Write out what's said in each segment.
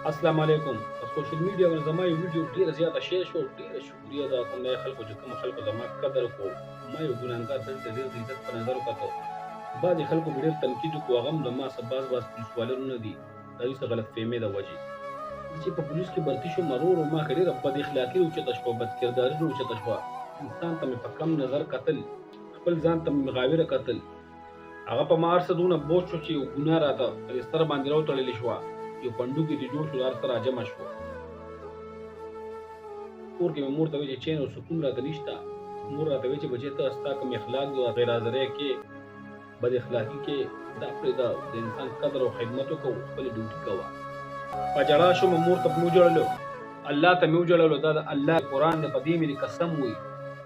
السلام علیکم. په سوشل میډیا باندې زما یو ویډیو ډیره زیاته شیر شو. ډیره شکریه دا کوم نه خلکو چې کوم خلکو زما قدر کو ما یو ګناهګار سړي ته ډېر د عزت په نظر وکتو. بعضې خلکو مې ډېر تنقید وکړو، هغه هم د ما څخه باز پولیسوالان نه دي، د هغوی څه غلط فهمۍ د وجې. چې په پولیس کې بلتي شوم، ورو ورو ما که ډېره بد اخلاقي راوچته شوه، بد کرداري راوچته شوه. انسان ته مې په کم نظر کتل، خپل ځان ته مې مغاوره کتل. هغه په ما هر څه دونه بوج شو چې یو ګناه راته په ستر باندې راوتړلې شوه. یو پنډوکي دې جوړ شو، هر څه راجمع شو. کور کې مې مور ته وایي چې چین او سکون راته نشته. مور راته وایي چې بچی ته ستا کوم اخلاق دي غیر حاضرۍ کې، بد اخلاقي کې، دا پرېږده، د انسان قدر او خدمت وکړو، خپلې ډیوټي کوه. په ژړا شوم، مور ته مې وژړلو، الله ته مې وژړلو. دا د الله قرآن دی، په دې مې قسم وي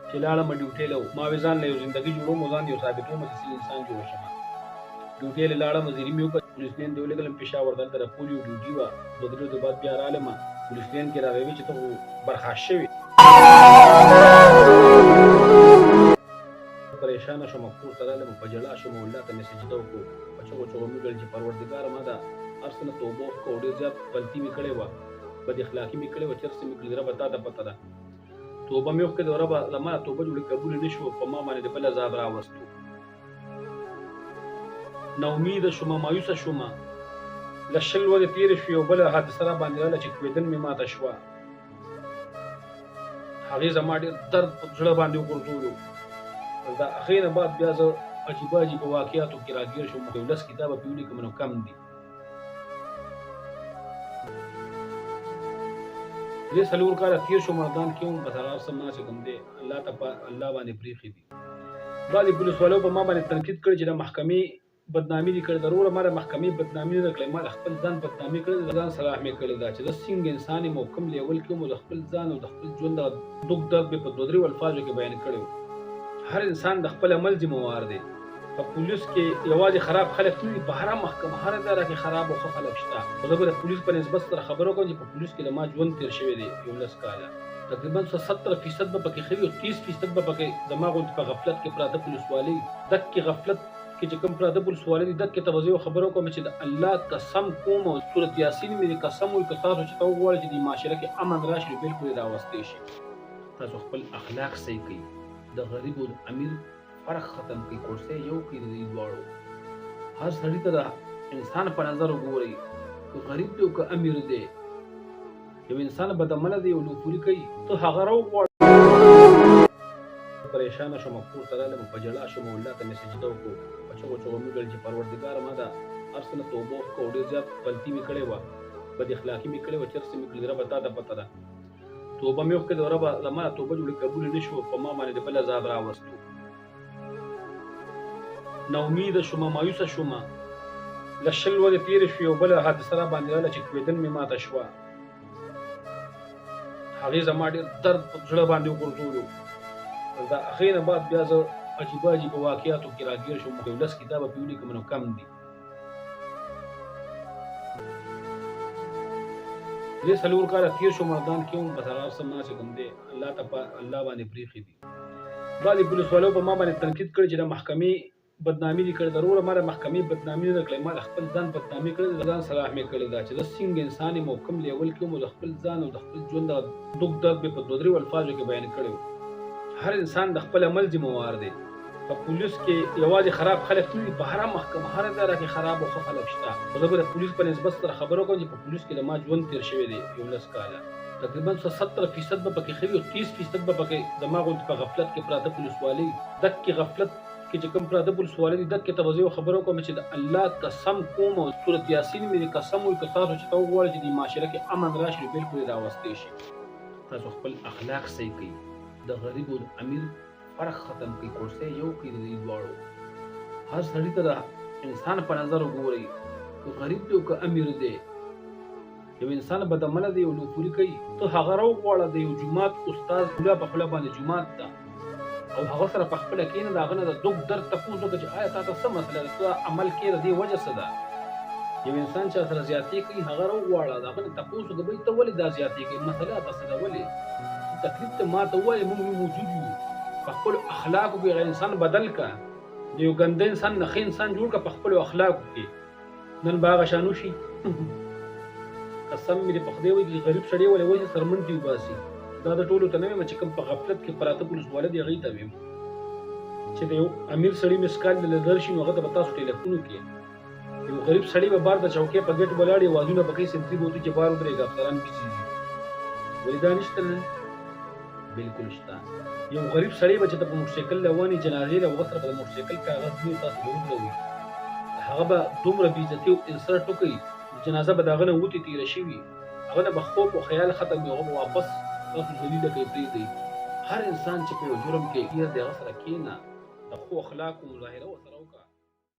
چې لاړم ډیوټۍ له. ما وې ځان له یو زندګي جوړوم، ځان یو ثابتوم چې انسان جوړ شم. ډیوټۍ له لاړم، وزیري مې وکړه، پولیس لین ته ولېږلم پېښور، دلته د پولیو ډیوټي وه. 2 ورځې بعد بیا رالم، پولیس لین کې راغی وی چې ته خو برخاست شوې. پریشانه شوم، کور ته رالم، په ژړا شوم، الله ته مې سجده وکړو، په چغو چغو مې وویل چې پروردګاره ما دا هر څه نه توبه وکړو، ډېر زیات غلطي مې کړې وه، بد اخلاقي مې کړې وه، چې هر څه مې کړي ربه تا ته پته ده. توبه مې وکړې، ربه له ما توبه جوړې قبول نه شوه، په ما باندې د بل عذاب راوستو. ناامیده شوم، مایوسه شوم. له 20 ورځې تېرې شوې، یو بله حادثه را باندې راغله چې کوېدن مې ماته شوه. هغې زما ډېر درد په زړه باندې وغورځولو. د هغې نه بعد بیا زه عجیبه عجیبه واقعاتو کې راګیر شوم. یو 10 کتابه پې ولیکم نو کم دي. درې 4 کاله تېر شو مردان کې وم، بس هغه هر څه ما چې کوم دی الله ته په الله باندې پرېښي دي. بعضې پولیسوالو په ما باندې تنقید کړی چې د محکمې بدنامي دې کړې ده. وروره ما د محکمې بدنامي نه ده کړې، ما د خپل ځان بدنامي کړې ده، د ځان صلاح مې کړې ده چې زه څنګه انسان یم او کوم لیول کې وم، او د خپل ځان او د خپل ژوند دغه دُک درد مې په 2-3 الفاظو کې بیان کړی و. هر انسان د خپل عمل ذمہوار دی. په پولیس کې یوازې خراب خلک نه دي، په هره محکمه هر اداره کې خراب او ښه خلک شته. خو زه به د پولیس په نسبت سره خبره کوم چې په پولیس کې له ما ژوند تېر شوی دی یو 10 کاله. تقریبا 70% به پکې ښه وي او 30% به پکې زما غوندې په غفلت کې پراته پولیسوالۍ. دکې غفلت کې چې کوم پراته پولیسوالۍ دي، دکې ته به زه یو خبره وکړم چې د الله قسم کوم او سورت یاسین مې قسم وي، که تاسو چې ته وغواړئ چې دې معاشره کې امن راشي نو بلکل یې راوستی شي. تاسو خپل اخلاق صحیح کړئ، د غریب او د امیر فرق ختم کړئ، کورسۍ یو کړئ د دې دواړو. هر سړي ته د انسان په نظر وګورئ، که غریب دی او که امیر دی. یو انسان بدعمله دی او لوفوري کوي، ته هغه راوغواړه. پریشانه شوم، کور ته رالم، په ژړا شوم، الله ته مې سجده وکړو، په چغو چغو مې وویل چې پروردګاره ما دا هر څه نه توبه وکړو، ډېر زیات غلطي مې کړې وه، بد اخلاقي مې کړې وه، چې هر څه مې کړي ربه تا ته پته ده. توبه مې وکړې، ربه له ما توبه جوړې قبول نه شوه، په ما باندې د بل عذاب راوستو. ناامیده شوم، مایوسه شوم. له 20 ورځې تېرې شوې، یو بله حادثه را باندې راغله چې کوېدن مې ماته شوه. هغې زما ډېر درد په زړه باندې وغورځولو. د هغې نه بعد بیا زه عجیبه عجیبه واقعاتو کې راګیر شوم. یو 10 کتابه پې ولیکم نو کم دي. 3-4 کاله تېر شو مردان کې وم، بس هغه هر څه ما چې کوم دی الله ته په الله باندې پرېښي دي. بعضې پولیسوالو په ما باندې تنقید کړی چې د محکمې بدنامي دې کړې ده. وروره ما د محکمې بدنامي نه ده کړې، ما د خپل ځان بدنامي کړې ده، د ځان صلاح مې کړې ده چې زه څنګه انسان یم او کوم لیول کې وم، او د خپل ځان او د خپل ژوند دغه دُک درد مې په 2-3 الفاظو کې بیان کړی و. هر انسان د خپل عمل ذمہوار دی. په پولیس کې یوازې خراب خلک نه دي، په هره محکمه هر اداره کې خراب او ښه خلک شته. خو زه به د پولیس په نسبت سره خبره کوم چې په پولیس کې له ما ژوند تېر شوی دی یو 10 کاله. تقریبا 70% به پکې ښه وي او 30% به پکې زما غوندې په غفلت کې پراته پولیسوالۍ. دکې غفلت کې چې کوم پراته پولیسوالۍ دي، دکې ته به زه یو خبره وکړم چې د الله قسم کوم او سورت یاسین مې قسم وي، که تاسو چې ته وغواړئ چې دې معاشره کې امن راشي نو بلکل یې راوستی شي. تاسو خپل اخلاق صحیح کړئ، د غریب او د امیر فرق ختم کړئ، کورسۍ یو کړئ د دې دواړو. هر سړي ته د انسان په نظر وګورئ، که غریب دی او که امیر دی. یو انسان بدعمله دی او لوفوري کوي، ته هغه راوغواړه، د یو جومات استاد خوله په خوله باندې جومات ته، او هغه سره په خپله کښېنه، د هغه نه د دُک درد تپوس وکړه چې آیا تا ته څه مسله ده، ته عمل کې د دې وجه څه ده. یو انسان چا سره زیاتې کوي، هغه راوغواړه، د هغه نه تپوس وکړه بهی ته ولې دا زیاتې کوې، مسله تا څه ده، ولې تکلیف ته ما ته ووایې، موږ موجود یو. په خپلو اخلاقو کې هغه انسان بدل کړه، د یو ګنده انسان نه ښه انسان جوړ کړه په خپلو اخلاقو کې. نن به هغه شان وشي قسم مې په خدای وایي غریب سړی ولې وایي سرمنډې وباسي دا د ټولو ته نه وایم چې کوم په غفلت کې پراته پولیس والا دی هغوی ته وایم چې د یو امیر سړي مسکال له درشي نو هغه ته به تاسو ټلیفون وکړئ یو غریب سړی به بار د چوکۍ په ګټ ولاړ وي وازونه به کوي سنتري به وتو چې بار ودرېږي افسران بېچېږي ولې دا نشته نه بلکل شته یو غریب سړی به چې ته په موټرسایکل روان یې جنازې له وخت سره به د موټرسایکل کاغذ وي تاسو به وګورئ هغه به دومره بېعزتي او انسلټ وکړي جنازه به د هغه نه وتې تېره شوي هغه نه به خوب او خیال ختم وي هغه به واپس تاسو ذلیله کوي پرېږدئ هر انسان چې په یو جرم کې ګیر د هغه سره کښېنه د ښو اخلاقو مظاهره ورسره وکړه